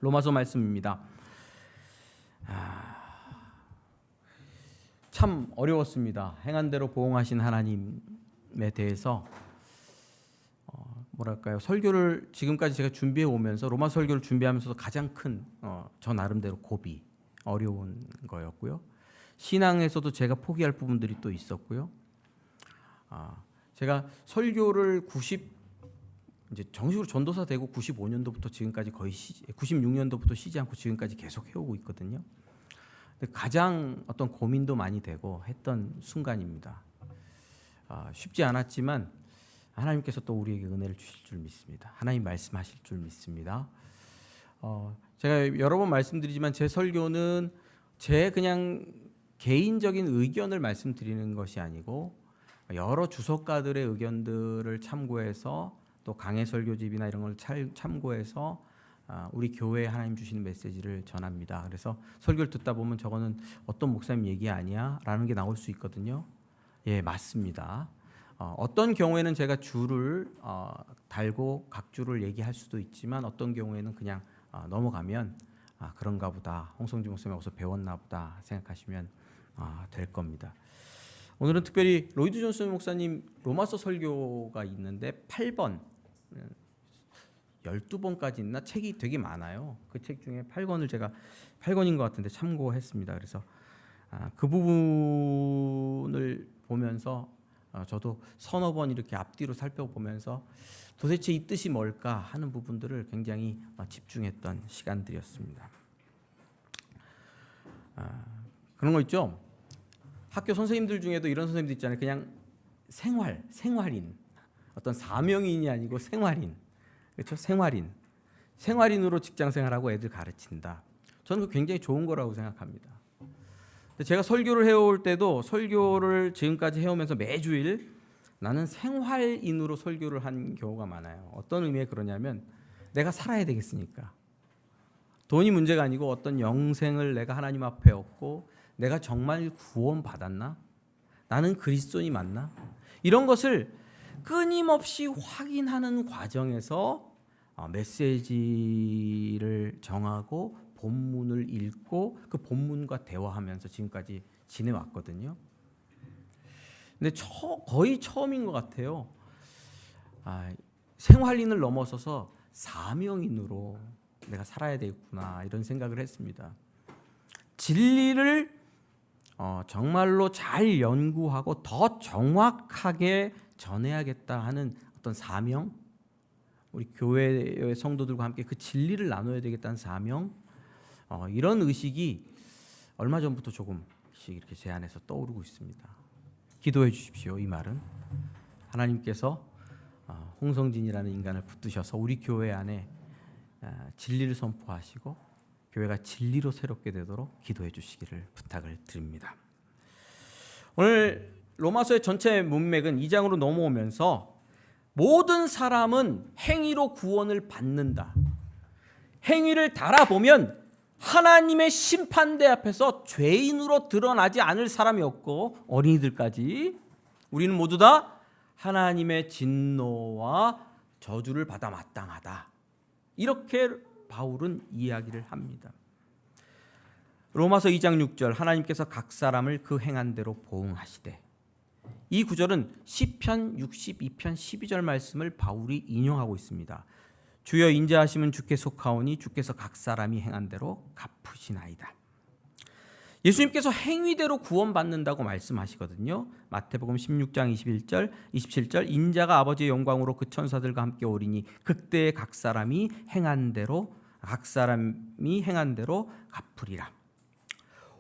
로마서 말씀입니다. 참 어려웠습니다. 행한 대로 보응하신 하나님에 대해서 뭐랄까요, 설교를 지금까지 제가 준비해 오면서 로마 설교를 준비하면서 가장 큰 저 나름대로 고비, 어려운 거였고요. 신앙에서도 제가 포기할 부분들이 또 있었고요. 제가 설교를 이제 정식으로 전도사 되고 95년도부터 지금까지 거의 96년도부터 쉬지 않고 지금까지 계속 해오고 있거든요. 근데 가장 어떤 고민도 많이 되고 했던 순간입니다. 쉽지 않았지만 하나님께서 또 우리에게 은혜를 주실 줄 믿습니다. 하나님 말씀하실 줄 믿습니다. 제가 여러 번 말씀드리지만 제 설교는 제 그냥 개인적인 의견을 말씀드리는 것이 아니고 여러 주석가들의 의견들을 참고해서 또 강해 설교집이나 이런 걸 참고해서 우리 교회에 하나님 주시는 메시지를 전합니다. 그래서 설교를 듣다 보면 저거는 어떤 목사님 얘기 아니야? 라는 게 나올 수 있거든요. 예, 맞습니다. 어떤 경우에는 제가 줄을 달고 각 줄을 얘기할 수도 있지만 어떤 경우에는 그냥 넘어가면 그런가 보다, 홍성주 목사님 어디서 배웠나 보다 생각하시면 될 겁니다. 오늘은 특별히 로이드 존슨 목사님 로마서 설교가 있는데 8번, 12번까지 있나? 책이 되게 많아요. 그 책 중에 8권을 제가 8권인 것 같은데 참고했습니다. 그래서 그 부분을 보면서 저도 서너 번 이렇게 앞뒤로 살펴보면서 도대체 이 뜻이 뭘까 하는 부분들을 굉장히 집중했던 시간들이었습니다. 그런 거 있죠. 학교 선생님들 중에도 이런 선생님들 있잖아요. 그냥 생활인, 어떤 사명인이 아니고 생활인, 그렇죠? 생활인으로 직장생활하고 애들 가르친다. 저는 그거 굉장히 좋은 거라고 생각합니다. 제가 설교를 해올 때도 설교를 지금까지 해오면서 매주일 나는 생활인으로 설교를 한 경우가 많아요. 어떤 의미에 그러냐면 내가 살아야 되겠으니까. 돈이 문제가 아니고 어떤 영생을 내가 하나님 앞에 얻고 내가 정말 구원받았나? 나는 그리스도인이 맞나? 이런 것을 끊임없이 확인하는 과정에서 메시지를 정하고 본문을 읽고 그 본문과 대화하면서 지금까지 지내왔거든요. 근데 거의 처음인 것 같아요. 생활인을 넘어서서 사명인으로 내가 살아야 되겠구나 이런 생각을 했습니다. 진리를 정말로 잘 연구하고 더 정확하게 전해야겠다 하는 어떤 사명, 우리 교회의 성도들과 함께 그 진리를 나눠야 되겠다는 사명, 이런 의식이 얼마 전부터 조금씩 이렇게 제 안에서 떠오르고 있습니다. 기도해 주십시오. 이 말은 하나님께서 홍성진이라는 인간을 붙드셔서 우리 교회 안에 진리를 선포하시고 교회가 진리로 새롭게 되도록 기도해 주시기를 부탁을 드립니다. 오늘 로마서의 전체 문맥은 2장으로 넘어오면서 모든 사람은 행위로 구원을 받는다. 행위를 달아보면 하나님의 심판대 앞에서 죄인으로 드러나지 않을 사람이 없고 어린이들까지 우리는 모두 다 하나님의 진노와 저주를 받아 마땅하다. 이렇게 바울은 이야기를 합니다. 로마서 2장 6절 하나님께서 각 사람을 그 행한 대로 보응하시되, 이 구절은 시편 62편 12절 말씀을 바울이 인용하고 있습니다. 주여 인자하심은 주께 속하오니 주께서 각 사람이 행한 대로 갚으시나이다. 예수님께서 행위대로 구원받는다고 말씀하시거든요. 마태복음 16장 21절 27절 인자가 아버지의 영광으로 그 천사들과 함께 오리니 그때에 각 사람이 행한 대로 갚으리라.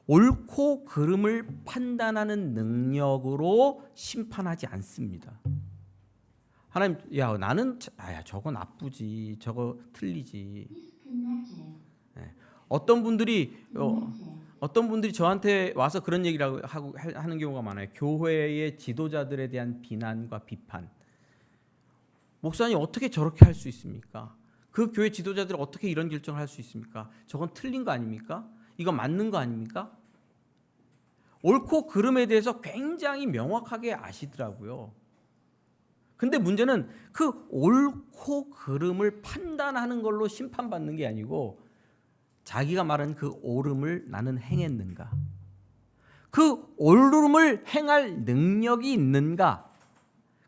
옳고 그름을 판단하는 능력으로 심판하지 않습니다. 하나님, 야 나는 저거 나쁘지, 저거 틀리지. 네. 어떤 분들이 저한테 와서 그런 얘기를 하는 경우가 많아요. 교회의 지도자들에 대한 비난과 비판. 목사님 어떻게 저렇게 할 수 있습니까? 그 교회 지도자들이 어떻게 이런 결정을 할 수 있습니까? 저건 틀린 거 아닙니까? 이거 맞는 거 아닙니까? 옳고 그름에 대해서 굉장히 명확하게 아시더라고요. 근데 문제는 그 옳고 그름을 판단하는 걸로 심판받는 게 아니고 자기가 말한 그 옳음을 나는 행했는가? 그 옳음을 행할 능력이 있는가?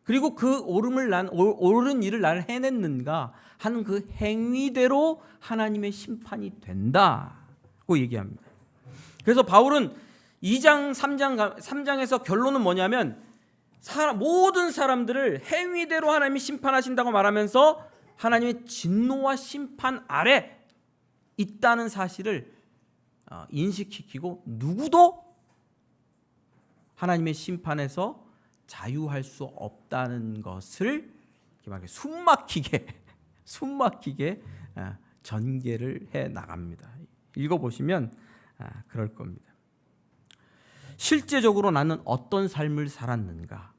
그리고 그 옳은 일을 나는 해냈는가 하는 그 행위대로 하나님의 심판이 된다고 얘기합니다. 그래서 바울은 2장 3장에서 결론은 뭐냐면 모든 사람들을 행위대로 하나님이 심판하신다고 말하면서 하나님의 진노와 심판 아래 있다는 사실을 인식시키고 누구도 하나님의 심판에서 자유할 수 없다는 것을 숨막히게 전개를 해 나갑니다. 읽어보시면 그럴 겁니다. 실제적으로 나는 어떤 삶을 살았는가?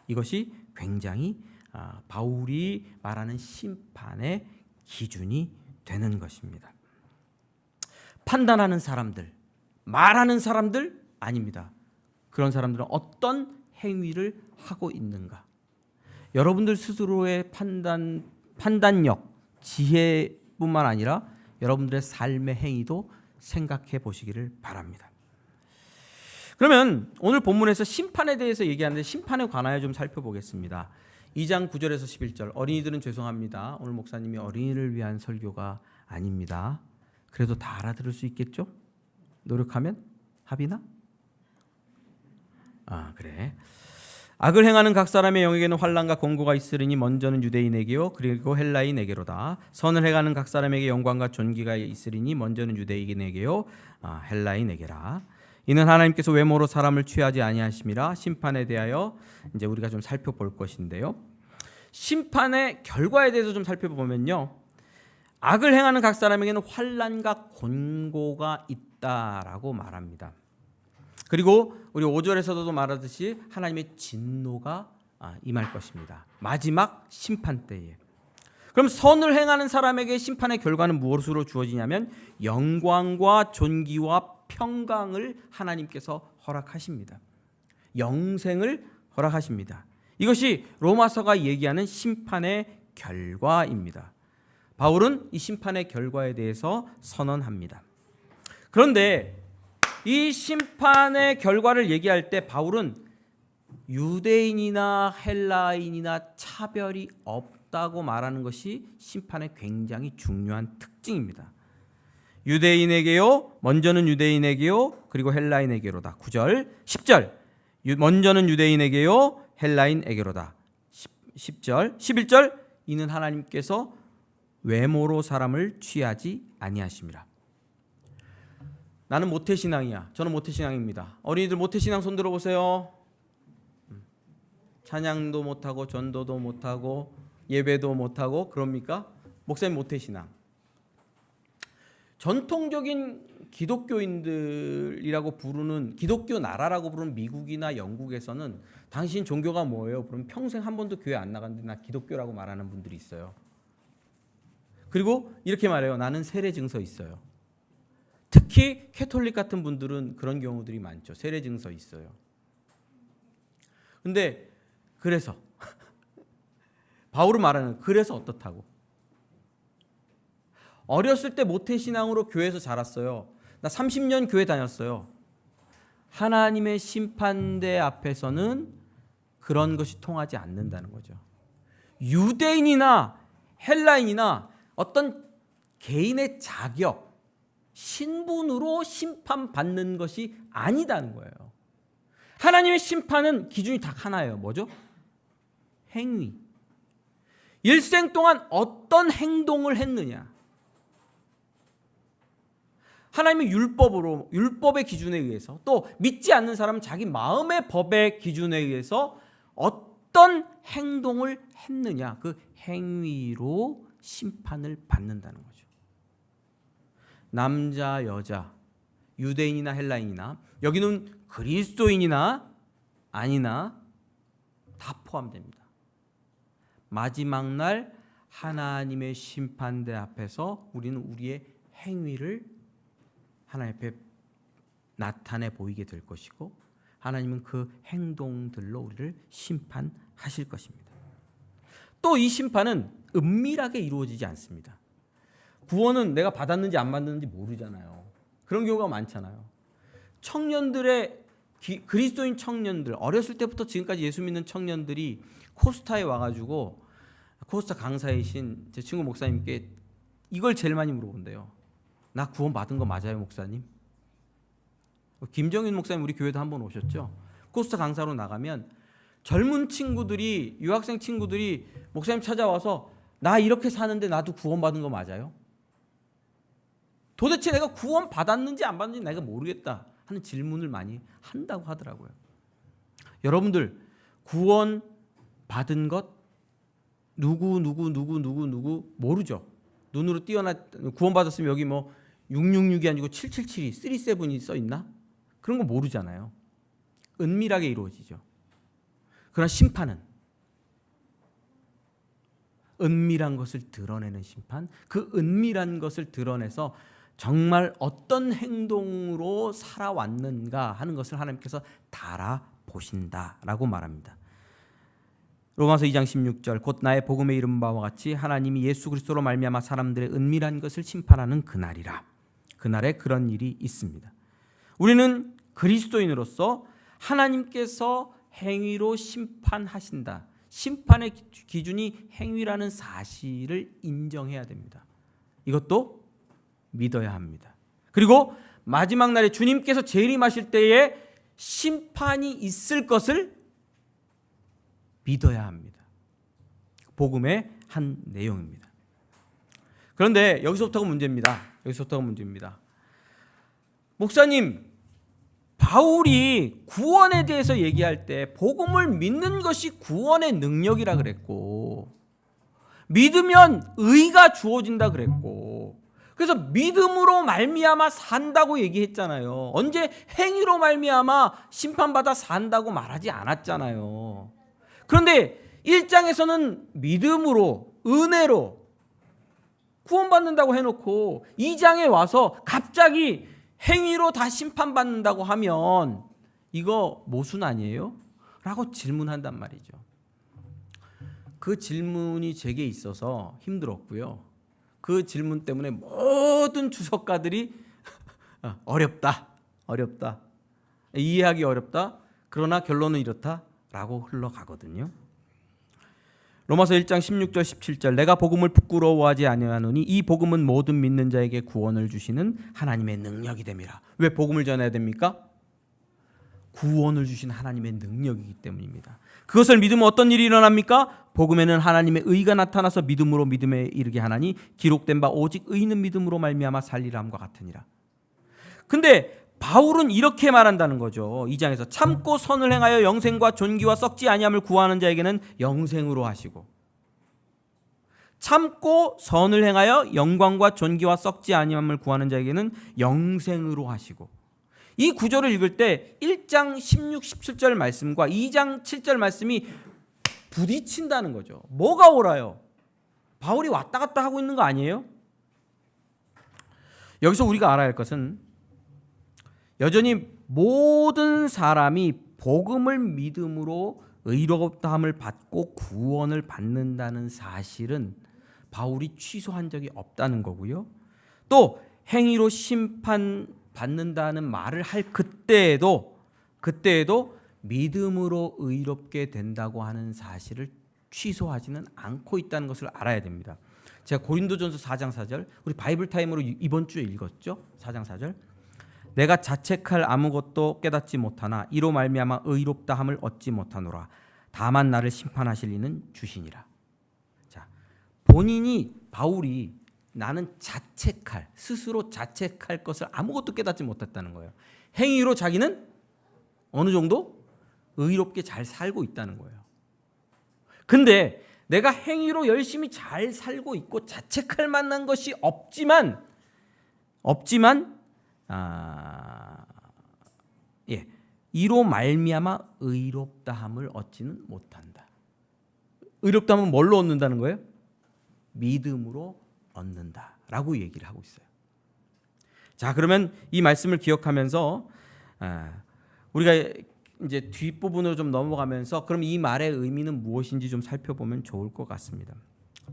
이것이 굉장히 바울이 말하는 심판의 기준이 되는 것입니다. 판단하는 사람들, 말하는 사람들 아닙니다. 그런 사람들은 어떤 행위를 하고 있는가? 여러분들 스스로의 판단력, 지혜뿐만 아니라 여러분들의 삶의 행위도 생각해 보시기를 바랍니다. 그러면 오늘 본문에서 심판에 대해서 얘기하는데 심판에 관하여 좀 살펴보겠습니다. 2장 9절에서 11절. 어린이들은 죄송합니다. 오늘 목사님이 어린이를 위한 설교가 아닙니다. 그래도 다 알아들을 수 있겠죠? 노력하면? 합이나? 그래. 악을 행하는 각 사람의 영에게는 환난과 권고가 있으리니 먼저는 유대인에게요 그리고 헬라인에게로다. 선을 행하는 각 사람에게 영광과 존귀가 있으리니 먼저는 유대인에게요 헬라인에게라. 이는 하나님께서 외모로 사람을 취하지 아니하심이라. 심판에 대하여 이제 우리가 좀 살펴볼 것인데요. 심판의 결과에 대해서 좀 살펴보면요. 악을 행하는 각 사람에게는 환난과 권고가 있다라고 말합니다. 그리고 우리 5절에서도 말하듯이 하나님의 진노가 임할 것입니다. 마지막 심판 때에. 그럼 선을 행하는 사람에게 심판의 결과는 무엇으로 주어지냐면 영광과 존귀와 평강을 하나님께서 허락하십니다. 영생을 허락하십니다. 이것이 로마서가 얘기하는 심판의 결과입니다. 바울은 이 심판의 결과에 대해서 선언합니다. 그런데 이 심판의 결과를 얘기할 때 바울은 유대인이나 헬라인이나 차별이 없다고 말하는 것이 심판의 굉장히 중요한 특징입니다. 유대인에게요, 먼저는 유대인에게요, 그리고 헬라인에게로다. 9절, 10절, 먼저는 유대인에게요, 헬라인에게로다. 10절, 11절, 이는 하나님께서 외모로 사람을 취하지 아니하심이라. 나는 모태신앙이야. 저는 모태신앙입니다. 어린이들 모태신앙 손 들어보세요. 찬양도 못하고 전도도 못하고 예배도 못하고 그럽니까? 목사님 모태신앙. 전통적인 기독교인들이라고 부르는 기독교 나라라고 부르는 미국이나 영국에서는 당신 종교가 뭐예요? 그러면 평생 한 번도 교회 안 나갔는데 나 기독교라고 말하는 분들이 있어요. 그리고 이렇게 말해요. 나는 세례 증서 있어요. 특히 캐톨릭 같은 분들은 그런 경우들이 많죠. 세례 증서 있어요. 근데 그래서 바울은 말하는 그래서 어떻다고? 어렸을 때 모태신앙으로 교회에서 자랐어요. 나 30년 교회 다녔어요. 하나님의 심판대 앞에서는 그런 것이 통하지 않는다는 거죠. 유대인이나 헬라인이나 어떤 개인의 자격, 신분으로 심판받는 것이 아니다는 거예요. 하나님의 심판은 기준이 딱 하나예요. 뭐죠? 행위. 일생 동안 어떤 행동을 했느냐. 하나님의 율법의 기준에 의해서 또 믿지 않는 사람은 자기 마음의 법의 기준에 의해서 어떤 행동을 했느냐. 그 행위로 심판을 받는다는 거죠. 남자, 여자, 유대인이나 헬라인이나 여기는 그리스도인이나 아니나 다 포함됩니다. 마지막 날 하나님의 심판대 앞에서 우리는 우리의 행위를 하나님 앞에 나타내 보이게 될 것이고 하나님은 그 행동들로 우리를 심판하실 것입니다. 또 이 심판은 은밀하게 이루어지지 않습니다. 구원은 내가 받았는지 안 받았는지 모르잖아요. 그런 경우가 많잖아요. 청년들의 그리스도인 청년들, 어렸을 때부터 지금까지 예수 믿는 청년들이 코스타에 와가지고 코스타 강사이신 제 친구 목사님께 이걸 제일 많이 물어본대요. 나 구원 받은 거 맞아요, 목사님? 김정윤 목사님 우리 교회도 한번 오셨죠? 코스타 강사로 나가면 젊은 친구들이, 유학생 친구들이 목사님 찾아와서 나 이렇게 사는데 나도 구원 받은 거 맞아요? 도대체 내가 구원 받았는지 안 받았는지 내가 모르겠다 하는 질문을 많이 한다고 하더라고요. 여러분들 구원 받은 것 누구 모르죠. 눈으로 띄어나 구원 받았으면 여기 뭐 666이 아니고 777이 37이 써 있나? 그런 거 모르잖아요. 은밀하게 이루어지죠. 그러나 심판은 은밀한 것을 드러내는 심판, 그 은밀한 것을 드러내서 정말 어떤 행동으로 살아왔는가 하는 것을 하나님께서 달아보신다라고 말합니다. 로마서 2장 16절 곧 나의 복음에 이른 바와 같이 하나님이 예수 그리스도로 말미암아 사람들의 은밀한 것을 심판하는 그날이라. 그날에 그런 일이 있습니다. 우리는 그리스도인으로서 하나님께서 행위로 심판하신다. 심판의 기준이 행위라는 사실을 인정해야 됩니다. 이것도 믿어야 합니다. 그리고 마지막 날에 주님께서 재림하실 때에 심판이 있을 것을 믿어야 합니다. 복음의 한 내용입니다. 그런데 여기서부터가 문제입니다. 목사님, 바울이 구원에 대해서 얘기할 때 복음을 믿는 것이 구원의 능력이라 그랬고, 믿으면 의가 주어진다 그랬고, 그래서 믿음으로 말미암아 산다고 얘기했잖아요. 언제 행위로 말미암아 심판받아 산다고 말하지 않았잖아요. 그런데 1장에서는 믿음으로, 은혜로 구원받는다고 해놓고 2장에 와서 갑자기 행위로 다 심판받는다고 하면 이거 모순 아니에요? 라고 질문한단 말이죠. 그 질문이 제게 있어서 힘들었고요. 그 질문 때문에 모든 주석가들이 어렵다. 이해하기 어렵다. 그러나 결론은 이렇다라고 흘러가거든요. 로마서 1장 16절 17절 내가 복음을 부끄러워하지 아니하노니 이 복음은 모든 믿는 자에게 구원을 주시는 하나님의 능력이 됨이라. 왜 복음을 전해야 됩니까? 구원을 주신 하나님의 능력이기 때문입니다. 그것을 믿으면 어떤 일이 일어납니까? 복음에는 하나님의 의가 나타나서 믿음으로 믿음에 이르게 하나니 기록된 바 오직 의인은 믿음으로 말미암아 살리라 함과 같으니라. 근데 바울은 이렇게 말한다는 거죠. 2장에서 참고 선을 행하여 영생과 존귀와 썩지 아니함을 구하는 자에게는 영생으로 하시고, 참고 선을 행하여 영광과 존귀와 썩지 아니함을 구하는 자에게는 영생으로 하시고, 이 구절을 읽을 때 1장 16, 17절 말씀과 2장 7절 말씀이 부딪힌다는 거죠. 뭐가 옳아요? 바울이 왔다 갔다 하고 있는 거 아니에요? 여기서 우리가 알아야 할 것은 여전히 모든 사람이 복음을 믿음으로 의롭다함을 받고 구원을 받는다는 사실은 바울이 취소한 적이 없다는 거고요. 또 행위로 심판받는다는 말을 할 그때에도 믿음으로 의롭게 된다고 하는 사실을 취소하지는 않고 있다는 것을 알아야 됩니다. 제가 고린도전서 4장 4절 우리 바이블 타임으로 이번 주에 읽었죠. 4장 4절 내가 자책할 아무것도 깨닫지 못하나 이로 말미암아 의롭다함을 얻지 못하노라. 다만 나를 심판하실 이는 주시니라. 자, 본인이 바울이 나는 스스로 자책할 것을 아무것도 깨닫지 못했다는 거예요. 행위로 자기는 어느 정도 의롭게 잘 살고 있다는 거예요. 근데 내가 행위로 열심히 잘 살고 있고 자책할 만한 것이 없지만 이로 말미암아 의롭다함을 얻지는 못한다. 의롭다함은 뭘로 얻는다는 거예요? 믿음으로 얻는다라고 얘기를 하고 있어요. 자, 그러면 이 말씀을 기억하면서 우리가 이제 뒷부분으로 좀 넘어가면서 그럼 이 말의 의미는 무엇인지 좀 살펴보면 좋을 것 같습니다.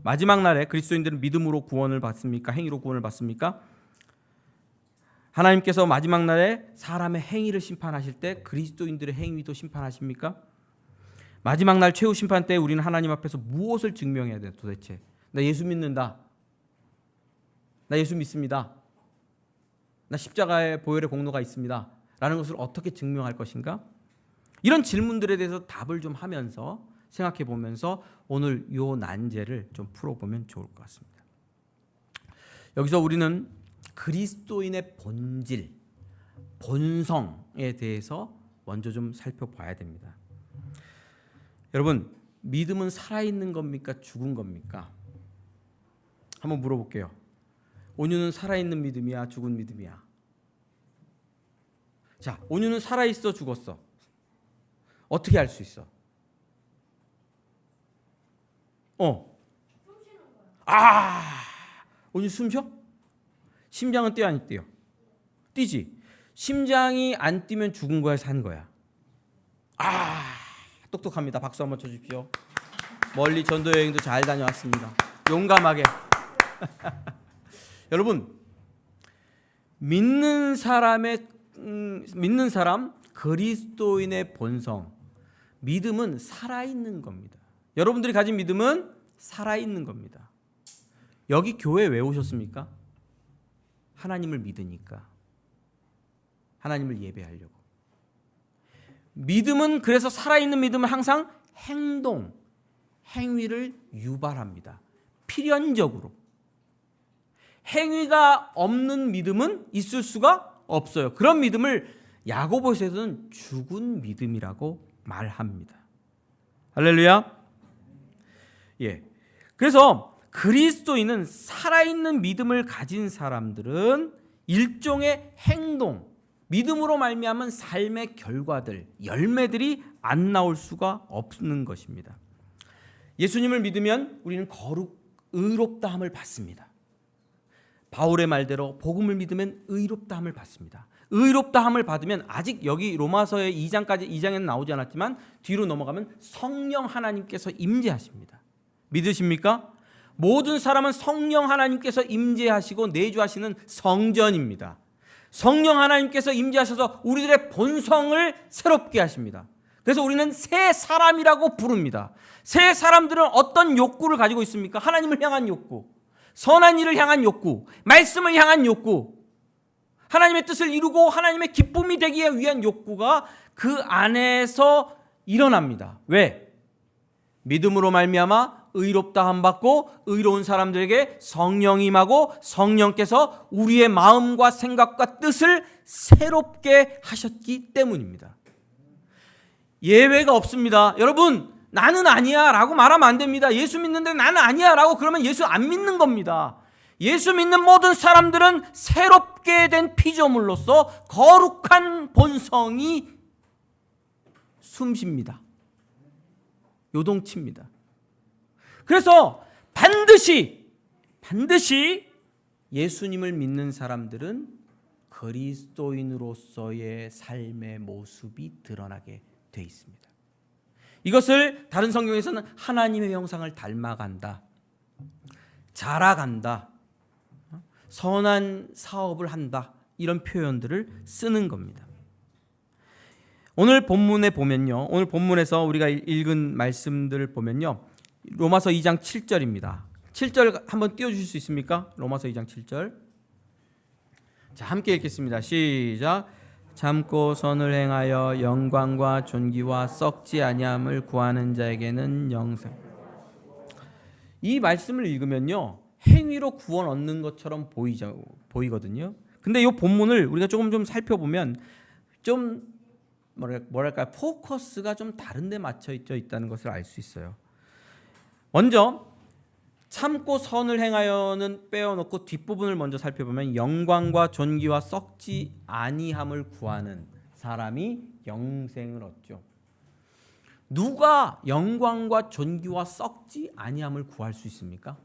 마지막 날에 그리스도인들은 믿음으로 구원을 받습니까? 행위로 구원을 받습니까? 하나님께서 마지막 날에 사람의 행위를 심판하실 때 그리스도인들의 행위도 심판하십니까? 마지막 날 최후 심판 때 우리는 하나님 앞에서 무엇을 증명해야 돼 도대체? 나 예수 믿는다. 나 예수 믿습니다. 나 십자가의 보혈의 공로가 있습니다. 라는 것을 어떻게 증명할 것인가? 이런 질문들에 대해서 답을 좀 하면서 생각해 보면서 오늘 요 난제를 좀 풀어보면 좋을 것 같습니다. 여기서 우리는 그리스도인의 본질, 본성에 대해서 먼저 좀 살펴봐야 됩니다. 여러분, 믿음은 살아있는 겁니까? 죽은 겁니까? 한번 물어볼게요. 온유는 살아있는 믿음이야? 죽은 믿음이야? 자, 온유는 살아있어? 죽었어? 어떻게 알 수 있어? 온유 숨 쉬어? 심장은 뛰어 안 뛰어? 뛰지. 심장이 안 뛰면 죽은 거야, 산 거야? 똑똑합니다. 박수 한번 쳐주십시오. 멀리 전도 여행도 잘 다녀왔습니다. 용감하게. 여러분, 믿는 사람 그리스도인의 본성, 믿음은 살아있는 겁니다. 여러분들이 가진 믿음은 살아있는 겁니다. 여기 교회 왜 오셨습니까? 하나님을 믿으니까. 하나님을 예배하려고. 믿음은 그래서 살아있는 믿음은 항상 행동, 행위를 유발합니다. 필연적으로. 행위가 없는 믿음은 있을 수가 없어요. 그런 믿음을 야고보서에서는 죽은 믿음이라고 말합니다. 할렐루야. 예. 그래서 그리스도인은 살아있는 믿음을 가진 사람들은 일종의 행동, 믿음으로 말미암은 삶의 결과들, 열매들이 안 나올 수가 없는 것입니다. 예수님을 믿으면 우리는 의롭다함을 받습니다. 바울의 말대로 복음을 믿으면 의롭다함을 받습니다. 의롭다함을 받으면 아직 여기 로마서의 2장에는 나오지 않았지만 뒤로 넘어가면 성령 하나님께서 임재하십니다. 믿으십니까? 모든 사람은 성령 하나님께서 임재하시고 내주하시는 성전입니다. 성령 하나님께서 임재하셔서 우리들의 본성을 새롭게 하십니다. 그래서 우리는 새 사람이라고 부릅니다. 새 사람들은 어떤 욕구를 가지고 있습니까? 하나님을 향한 욕구, 선한 일을 향한 욕구, 말씀을 향한 욕구, 하나님의 뜻을 이루고 하나님의 기쁨이 되기 위한 욕구가 그 안에서 일어납니다. 왜? 믿음으로 말미암아 의롭다함 받고 의로운 사람들에게 성령이 임하고 성령께서 우리의 마음과 생각과 뜻을 새롭게 하셨기 때문입니다. 예외가 없습니다. 여러분, 나는 아니야 라고 말하면 안 됩니다. 예수 믿는데 나는 아니야 라고 그러면 예수 안 믿는 겁니다. 예수 믿는 모든 사람들은 새롭게 된 피조물로서 거룩한 본성이 숨쉽니다. 요동칩니다. 그래서 반드시 예수님을 믿는 사람들은 그리스도인으로서의 삶의 모습이 드러나게 돼 있습니다. 이것을 다른 성경에서는 하나님의 형상을 닮아간다, 자라간다, 선한 사업을 한다, 이런 표현들을 쓰는 겁니다. 오늘 본문에 보면요, 오늘 본문에서 우리가 읽은 말씀들을 보면요, 로마서 2장 7절입니다. 7절 한번 띄워주실 수 있습니까? 로마서 2장 7절. 자, 함께 읽겠습니다. 시작. 참고 선을 행하여 영광과 존귀와 썩지 아니함을 구하는 자에게는 영생. 이 말씀을 읽으면요, 행위로 구원 얻는 것처럼 보이거든요. 근데 이 본문을 우리가 조금 좀 살펴보면 좀 뭐랄까 포커스가 좀 다른 데 맞춰 있다는 것을 알 수 있어요. 먼저 참고 선을 행하여는 빼어놓고 뒷부분을 먼저 살펴보면 영광과 존귀와 썩지 아니함을 구하는 사람이 영생을 얻죠. 누가 영광과 존귀와 썩지 아니함을 구할 수 있습니까?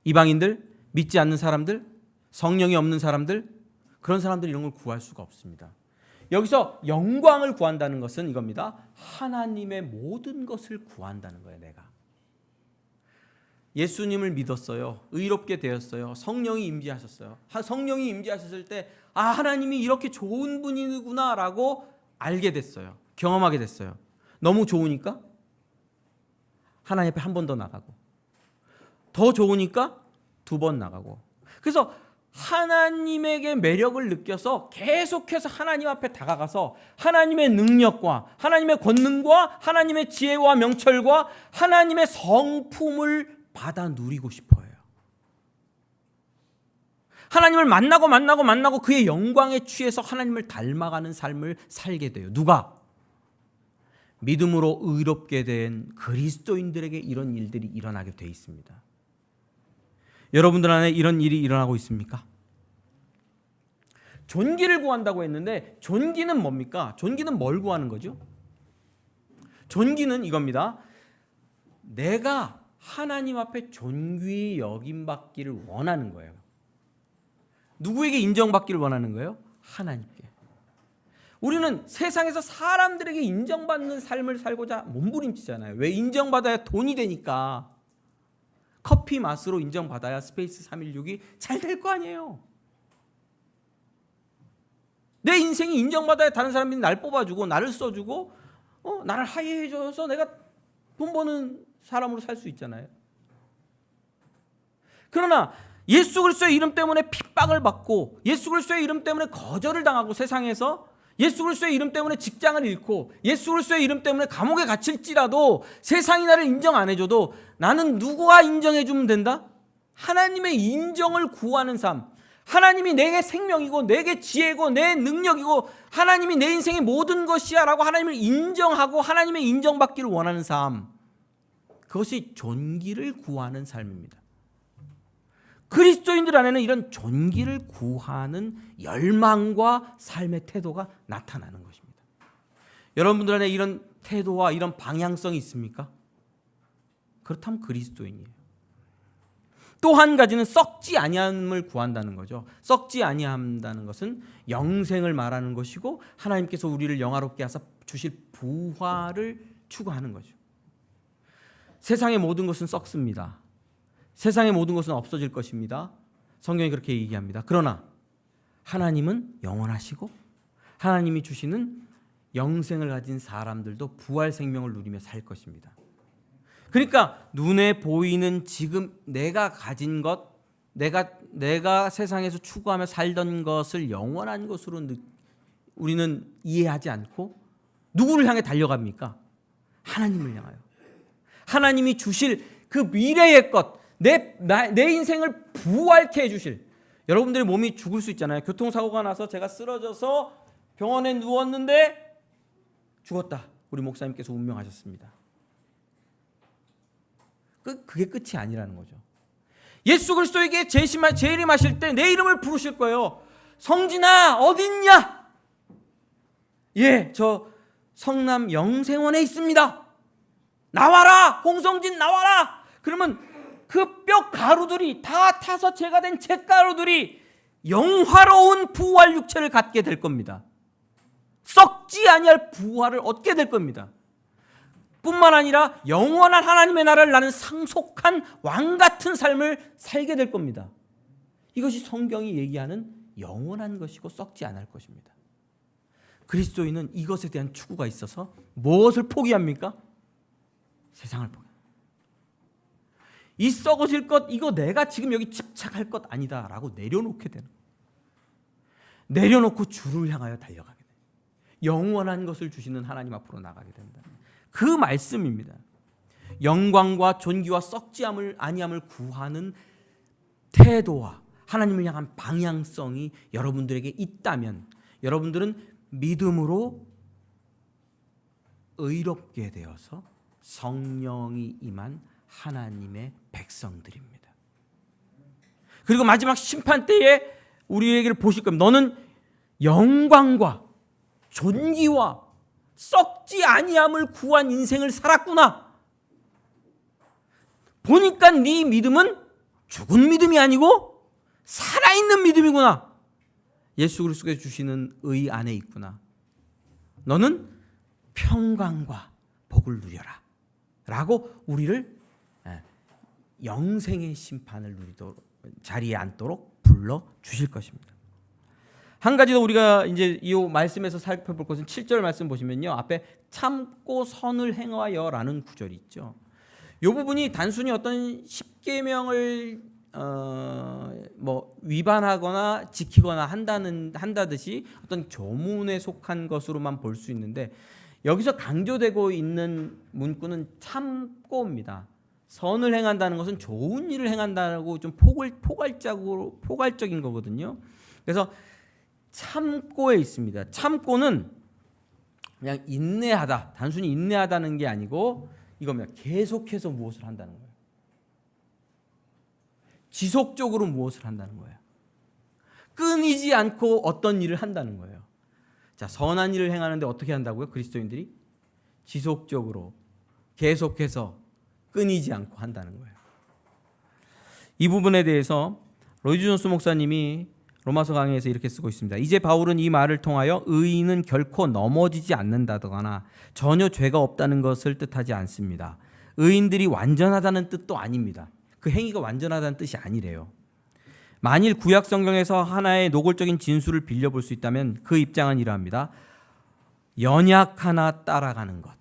이방인들, 믿지 않는 사람들, 성령이 없는 사람들, 그런 사람들이 이런 걸 구할 수가 없습니다. 여기서 영광을 구한다는 것은 이겁니다. 하나님의 모든 것을 구한다는 거예요. 내가 예수님을 믿었어요. 의롭게 되었어요. 성령이 임재하셨어요. 성령이 임재하셨을 때 하나님이 이렇게 좋은 분이구나라고 알게 됐어요. 경험하게 됐어요. 너무 좋으니까 하나님 앞에 한 번 더 나가고, 더 좋으니까 2번 나가고. 그래서 하나님에게 매력을 느껴서 계속해서 하나님 앞에 다가가서 하나님의 능력과 하나님의 권능과 하나님의 지혜와 명철과 하나님의 성품을 받아 누리고 싶어요. 하나님을 만나고 그의 영광에 취해서 하나님을 닮아가는 삶을 살게 돼요. 누가? 믿음으로 의롭게 된 그리스도인들에게 이런 일들이 일어나게 돼 있습니다. 여러분들 안에 이런 일이 일어나고 있습니까? 존귀를 구한다고 했는데 존귀는 뭡니까? 존귀는 뭘 구하는 거죠? 존귀는 이겁니다. 내가 하나님 앞에 존귀 여김받기를 원하는 거예요. 누구에게 인정받기를 원하는 거예요? 하나님께. 우리는 세상에서 사람들에게 인정받는 삶을 살고자 몸부림치잖아요. 왜? 인정받아야 돈이 되니까. 커피 맛으로 인정받아야 스페이스 316이 잘 될 거 아니에요. 내 인생이 인정받아야 다른 사람들이 날 뽑아주고 나를 써주고 나를 하이해줘서 내가 돈 버는 사람으로 살 수 있잖아요. 그러나 예수 그리스도의 이름 때문에 핍박을 받고 예수 그리스도의 이름 때문에 거절을 당하고 세상에서 예수 그리스도의 이름 때문에 직장을 잃고 예수 그리스도의 이름 때문에 감옥에 갇힐지라도 세상이 나를 인정 안 해줘도 나는 누구와 인정해주면 된다? 하나님의 인정을 구하는 삶. 하나님이 내게 생명이고 내게 지혜고 내 능력이고 하나님이 내 인생의 모든 것이야 라고 하나님을 인정하고 하나님의 인정받기를 원하는 삶. 그것이 존귀를 구하는 삶입니다. 그리스도인들 안에는 이런 존귀를 구하는 열망과 삶의 태도가 나타나는 것입니다. 여러분들 안에 이런 태도와 이런 방향성이 있습니까? 그렇다면 그리스도인이에요. 또 한 가지는 썩지 아니함을 구한다는 거죠. 썩지 아니한다는 것은 영생을 말하는 것이고 하나님께서 우리를 영화롭게 하사 주실 부활을 추구하는 거죠. 세상의 모든 것은 썩습니다. 세상의 모든 것은 없어질 것입니다. 성경이 그렇게 얘기합니다. 그러나 하나님은 영원하시고 하나님이 주시는 영생을 가진 사람들도 부활 생명을 누리며 살 것입니다. 그러니까 눈에 보이는 지금 내가 가진 것, 내가 세상에서 추구하며 살던 것을 영원한 것으로 우리는 이해하지 않고 누구를 향해 달려갑니까? 하나님을 향하여. 하나님이 주실 그 미래의 것, 내 인생을 부활케 해주실. 여러분들의 몸이 죽을 수 있잖아요. 교통사고가 나서 제가 쓰러져서 병원에 누웠는데 죽었다. 우리 목사님께서 운명하셨습니다. 그게 끝이 아니라는 거죠. 예수 그리스도에게 재림하실 때 내 이름을 부르실 거예요. 성진아 어딨냐? 예, 저 성남 영생원에 있습니다. 나와라, 홍성진 나와라. 그러면 그 뼈 가루들이 다 타서 제가 된 잿가루들이 영화로운 부활 육체를 갖게 될 겁니다. 썩지 아니할 부활을 얻게 될 겁니다. 뿐만 아니라 영원한 하나님의 나라를 나는 상속한 왕 같은 삶을 살게 될 겁니다. 이것이 성경이 얘기하는 영원한 것이고 썩지 않을 것입니다. 그리스도인은 이것에 대한 추구가 있어서 무엇을 포기합니까? 세상을 포기합니다. 이 썩어질 것, 이거 내가 지금 여기 집착할 것 아니다 라고 내려놓게 되는 거예요. 내려놓고 주를 향하여 달려가게 돼요. 영원한 것을 주시는 하나님 앞으로 나가게 된다. 그 말씀입니다. 영광과 존귀와 썩지 아니함을 구하는 태도와 하나님을 향한 방향성이 여러분들에게 있다면 여러분들은 믿음으로 의롭게 되어서 성령이 임한 하나님의 백성들입니다. 그리고 마지막 심판 때에 우리에게 보실 겁니다. 너는 영광과 존귀와 썩지 아니함을 구한 인생을 살았구나. 보니까 네 믿음은 죽은 믿음이 아니고 살아있는 믿음이구나. 예수 그리스도께서 주시는 의 안에 있구나. 너는 평강과 복을 누려라 라고 우리를 영생의 심판을 누리도록 자리에 앉도록 불러 주실 것입니다. 한 가지 더 우리가 이제 이 말씀에서 살펴볼 것은 7절 말씀 보시면요, 앞에 참고 선을 행하여라는 구절이 있죠. 이 부분이 단순히 어떤 십계명을 뭐 위반하거나 지키거나 한다듯이 어떤 교문에 속한 것으로만 볼 수 있는데, 여기서 강조되고 있는 문구는 참고입니다. 선을 행한다는 것은 좋은 일을 행한다고 좀 포괄적인 거거든요. 그래서 참고에 있습니다. 참고는 그냥 인내하다, 단순히 인내하다는 게 아니고 이겁니다. 계속해서 무엇을 한다는 거예요. 지속적으로 무엇을 한다는 거예요. 끊이지 않고 어떤 일을 한다는 거예요. 자, 선한 일을 행하는데 어떻게 한다고요? 그리스도인들이 지속적으로 계속해서 끊이지 않고 한다는 거예요. 이 부분에 대해서 로이드 존스 목사님이 로마서 강의에서 이렇게 쓰고 있습니다. 이제 바울은 이 말을 통하여 의인은 결코 넘어지지 않는다거나 전혀 죄가 없다는 것을 뜻하지 않습니다. 의인들이 완전하다는 뜻도 아닙니다. 그 행위가 완전하다는 뜻이 아니래요. 만일 구약 성경에서 하나의 노골적인 진술을 빌려볼 수 있다면 그 입장은 이러합니다. 연약하나 따라가는 것.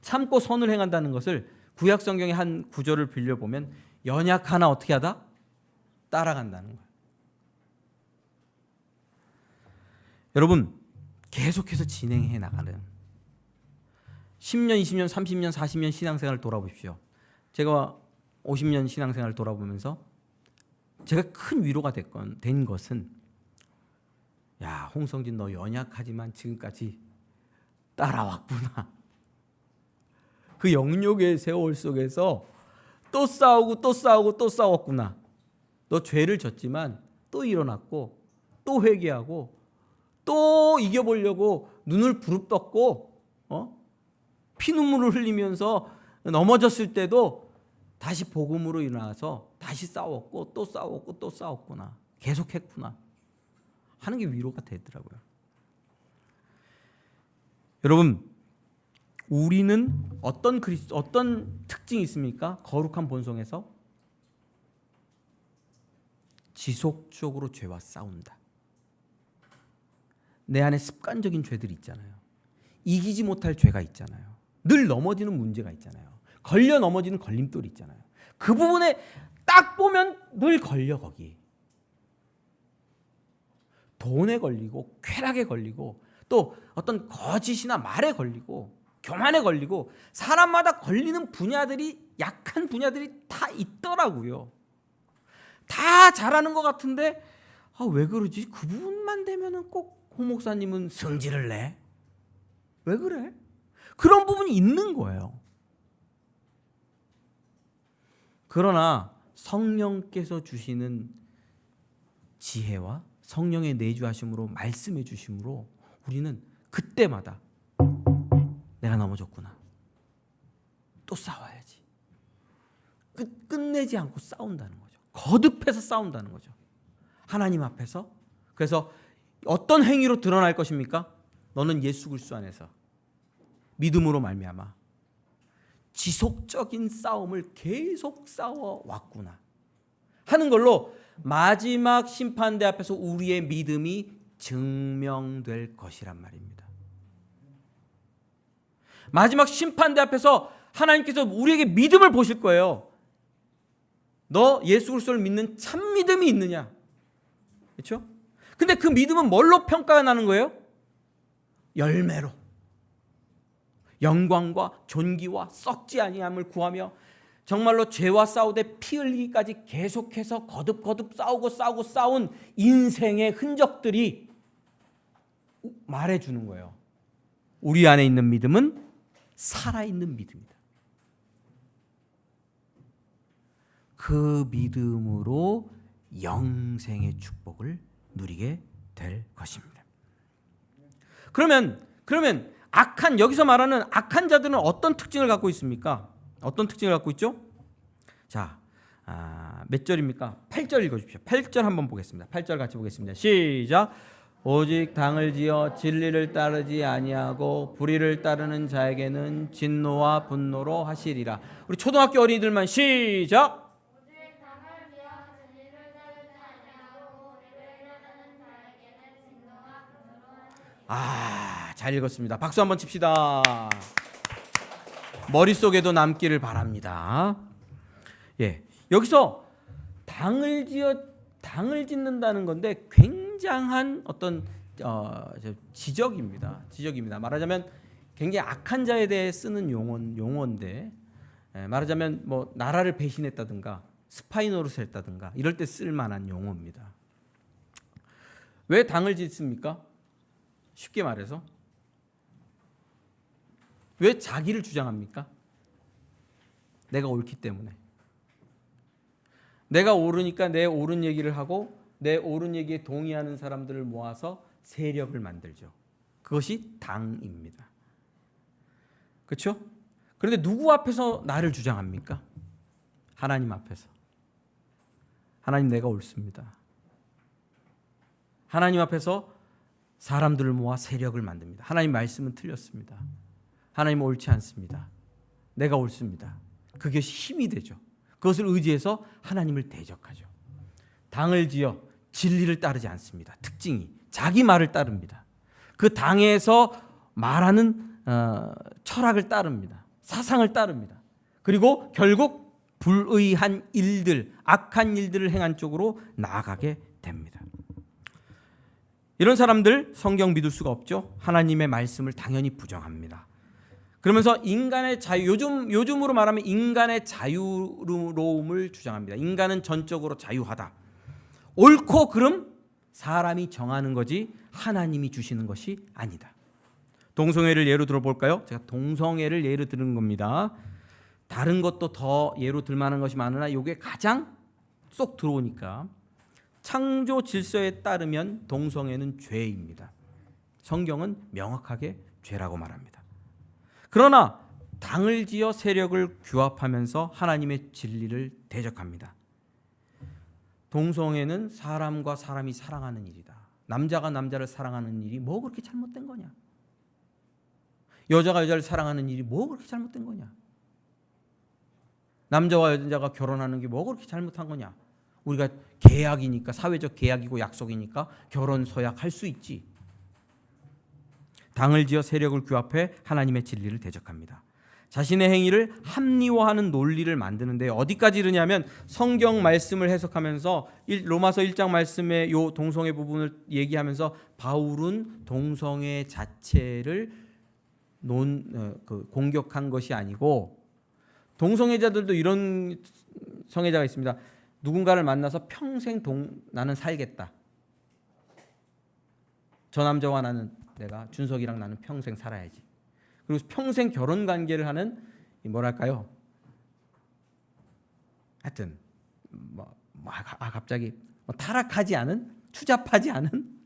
참고 선을 행한다는 것을 구약 성경의 한 구절을 빌려보면 연약하나 어떻게 하다? 따라간다는 거예요. 여러분, 계속해서 진행해 나가는 10년, 20년, 30년, 40년 신앙생활을 돌아보십시오. 제가 50년 신앙생활을 돌아보면서 제가 큰 위로가 된 것은, 야, 홍성진 너 연약하지만 지금까지 따라왔구나. 그 영역의 세월 속에서 또 싸우고 또 싸우고 또 싸웠구나. 너 죄를 졌지만 또 일어났고 또 회개하고 또 이겨보려고 눈을 부릅떴고 피눈물을 흘리면서 넘어졌을 때도 다시 복음으로 일어나서 다시 싸웠고 또 싸웠고 또 싸웠구나. 계속했구나 하는 게 위로가 되더라고요. 여러분, 우리는 어떤 특징이 있습니까? 거룩한 본성에서 지속적으로 죄와 싸운다. 내 안에 습관적인 죄들이 있잖아요. 이기지 못할 죄가 있잖아요. 늘 넘어지는 문제가 있잖아요. 걸려 넘어지는 걸림돌이 있잖아요. 그 부분에 딱 보면 늘 걸려. 거기 돈에 걸리고 쾌락에 걸리고 또 어떤 거짓이나 말에 걸리고 교만에 걸리고 사람마다 걸리는 분야들이, 약한 분야들이 다 있더라고요. 다 잘하는 것 같은데 왜 그러지? 그 부분만 되면은 꼭 홍 목사님은 성질을 내? 왜 그래? 그런 부분이 있는 거예요. 그러나 성령께서 주시는 지혜와 성령의 내주하심으로, 말씀해 주심으로 우리는 그때마다 내가 넘어졌구나. 또 싸워야지. 끝내지 않고 싸운다는 거죠. 거듭해서 싸운다는 거죠. 하나님 앞에서. 그래서 어떤 행위로 드러날 것입니까? 너는 예수 그리스도 안에서 믿음으로 말미암아 지속적인 싸움을 계속 싸워왔구나 하는 걸로 마지막 심판대 앞에서 우리의 믿음이 증명될 것이란 말입니다. 마지막 심판대 앞에서 하나님께서 우리에게 믿음을 보실 거예요. 너 예수 그리스도를 믿는 참 믿음이 있느냐? 그렇죠? 근데 그 믿음은 뭘로 평가가 나는 거예요? 열매로. 영광과 존귀와 썩지 아니함을 구하며 정말로 죄와 싸우되 피 흘리기까지 계속해서 거듭 싸운 인생의 흔적들이 말해주는 거예요. 우리 안에 있는 믿음은 살아있는 믿음이다. 그 믿음으로 영생의 축복을 누리게 될 것입니다. 그러면 여기서 말하는 악한 자들은 어떤 특징을 갖고 있습니까? 어떤 특징을 갖고 있죠? 자, 몇 절입니까? 8절 읽어주십시오. 8절 한번 보겠습니다. 8절 같이 보겠습니다. 시작. 오직 당을 지어 진리를 따르지 아니하고 불의를 따르는 자에게는 진노와 분노로 하시리라. 우리 초등학교 어린이들만 시작. 잘 읽었습니다. 박수 한번 칩시다. 머릿속에도 남기를 바랍니다. 예, 여기서 당을 짓는다는 건데 굉장한 어떤 지적입니다. 말하자면 굉장히 악한 자에 대해 쓰는 용어인데, 말하자면 뭐 나라를 배신했다든가 스파이 노릇을 했다든가 이럴 때 쓸 만한 용어입니다. 왜 당을 짓습니까? 쉽게 말해서 왜 자기를 주장합니까? 내가 옳기 때문에. 내가 옳으니까 내 옳은 얘기를 하고 내 옳은 얘기에 동의하는 사람들을 모아서 세력을 만들죠. 그것이 당입니다. 그렇죠? 그런데 누구 앞에서 나를 주장합니까? 하나님 앞에서. 하나님, 내가 옳습니다. 하나님 앞에서 사람들을 모아 세력을 만듭니다. 하나님 말씀은 틀렸습니다. 하나님은 옳지 않습니다. 내가 옳습니다. 그것이 힘이 되죠. 그것을 의지해서 하나님을 대적하죠. 당을 지어 진리를 따르지 않습니다. 특징이 자기 말을 따릅니다. 그 당에서 말하는 철학을 따릅니다. 사상을 따릅니다. 그리고 결국 불의한 일들, 악한 일들을 행한 쪽으로 나아가게 됩니다. 이런 사람들 성경 믿을 수가 없죠. 하나님의 말씀을 당연히 부정합니다. 그러면서 인간의 자유, 요즘으로 말하면 인간의 자유로움을 주장합니다. 인간은 전적으로 자유하다. 옳고 그름 사람이 정하는 거지 하나님이 주시는 것이 아니다. 동성애를 예로 들어볼까요? 제가 동성애를 예로 드는 겁니다. 다른 것도 더 예로 들 만한 것이 많으나 이게 가장 쏙 들어오니까. 창조 질서에 따르면 동성애는 죄입니다. 성경은 명확하게 죄라고 말합니다. 그러나 당을 지어 세력을 규합하면서 하나님의 진리를 대적합니다. 동성애는 사람과 사람이 사랑하는 일이다. 남자가 남자를 사랑하는 일이 뭐 그렇게 잘못된 거냐? 여자가 여자를 사랑하는 일이 뭐 그렇게 잘못된 거냐? 남자와 여자가 결혼하는 게 뭐 그렇게 잘못한 거냐? 우리가 계약이니까, 사회적 계약이고 약속이니까 결혼 서약할 수 있지. 당을 지어 세력을 규합해 하나님의 진리를 대적합니다. 자신의 행위를 합리화하는 논리를 만드는데 어디까지 이르냐면 성경 말씀을 해석하면서 로마서 1장 말씀의 요 동성애 부분을 얘기하면서 바울은 동성애 자체를 공격한 것이 아니고, 동성애자들도 이런 성애자가 있습니다. 누군가를 만나서 평생 나는 살겠다. 저 남자와 내가 준석이랑 나는 평생 살아야지. 그리고 평생 결혼 관계를 하는 뭐랄까요? 하여튼 갑자기 타락하지 않은, 추잡하지 않은.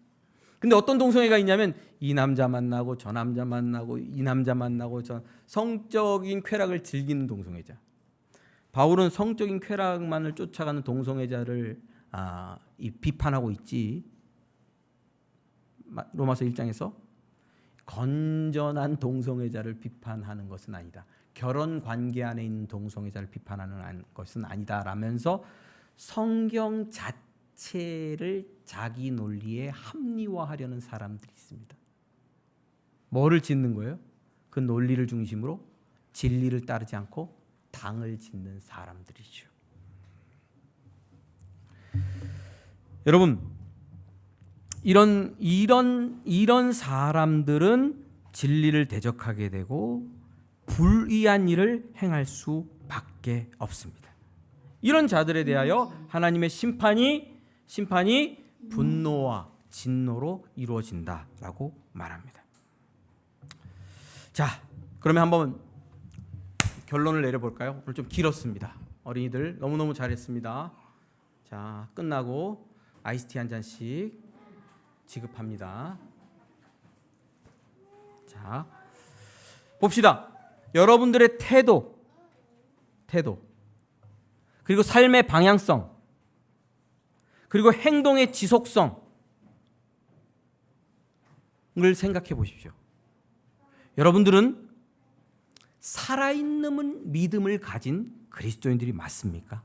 근데 어떤 동성애가 있냐면 이 남자 만나고 저 남자 만나고 이 남자 만나고 저 성적인 쾌락을 즐기는 동성애자. 바울은 성적인 쾌락만을 쫓아가는 동성애자를 비판하고 있지. 로마서 1장에서 건전한 동성애자를 비판하는 것은 아니다. 결혼 관계 안에 있는 동성애자를 비판하는 것은 아니다 라면서 성경 자체를 자기 논리에 합리화하려는 사람들이 있습니다. 뭐를 짓는 거예요? 그 논리를 중심으로 진리를 따르지 않고 당을 짓는 사람들이죠. 여러분, 이런 사람들은 진리를 대적하게 되고 불의한 일을 행할 수밖에 없습니다. 이런 자들에 대하여 하나님의 심판이 분노와 진노로 이루어진다라고 말합니다. 자, 그러면 한번 결론을 내려볼까요? 오늘 좀 길었습니다. 어린이들 너무너무 잘했습니다. 자, 끝나고 아이스티 한 잔씩 지급합니다. 자, 봅시다. 여러분들의 태도 그리고 삶의 방향성 그리고 행동의 지속성, 생각해 보십시오. 여러분들은 살아있는 믿음을 가진 그리스도인들이 맞습니까?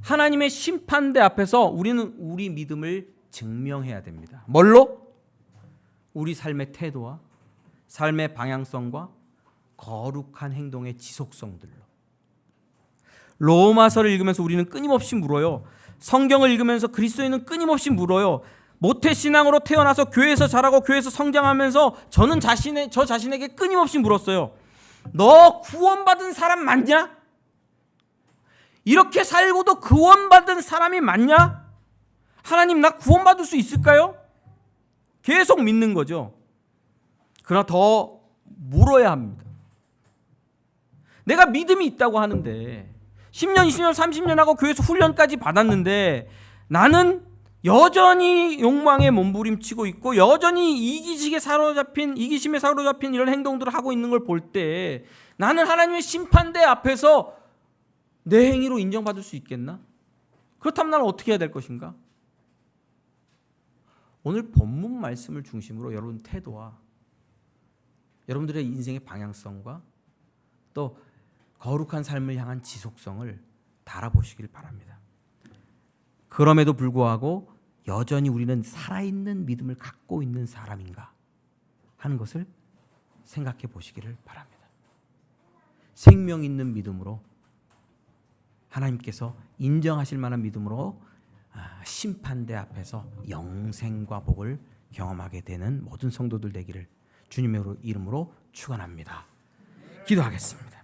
하나님의 심판대 앞에서 우리는 우리 믿음을 증명해야 됩니다. 뭘로? 우리 삶의 태도와 삶의 방향성과 거룩한 행동의 지속성들로. 로마서를 읽으면서 우리는 끊임없이 물어요. 성경을 읽으면서 그리스도인은 끊임없이 물어요. 모태신앙으로 태어나서 교회에서 자라고 교회에서 성장하면서 저는 저 자신에게 끊임없이 물었어요. 너 구원받은 사람 맞냐? 이렇게 살고도 구원받은 사람이 맞냐? 하나님, 나 구원받을 수 있을까요? 계속 믿는 거죠. 그러나 더 물어야 합니다. 내가 믿음이 있다고 하는데 10년, 20년, 30년 하고 교회에서 훈련까지 받았는데 나는 여전히 욕망에 몸부림치고 있고 여전히 이기심에 사로잡힌 이런 행동들을 하고 있는 걸 볼 때 나는 하나님의 심판대 앞에서 내 행위로 인정받을 수 있겠나? 그렇다면 나는 어떻게 해야 될 것인가? 오늘 본문 말씀을 중심으로 여러분 태도와 여러분들의 인생의 방향성과 또 거룩한 삶을 향한 지속성을 달아보시길 바랍니다. 그럼에도 불구하고 여전히 우리는 살아있는 믿음을 갖고 있는 사람인가 하는 것을 생각해 보시기를 바랍니다. 생명 있는 믿음으로 하나님께서 인정하실 만한 믿음으로 심판대 앞에서 영생과 복을 경험하게 되는 모든 성도들 되기를 주님의 이름으로 축원합니다. 기도하겠습니다.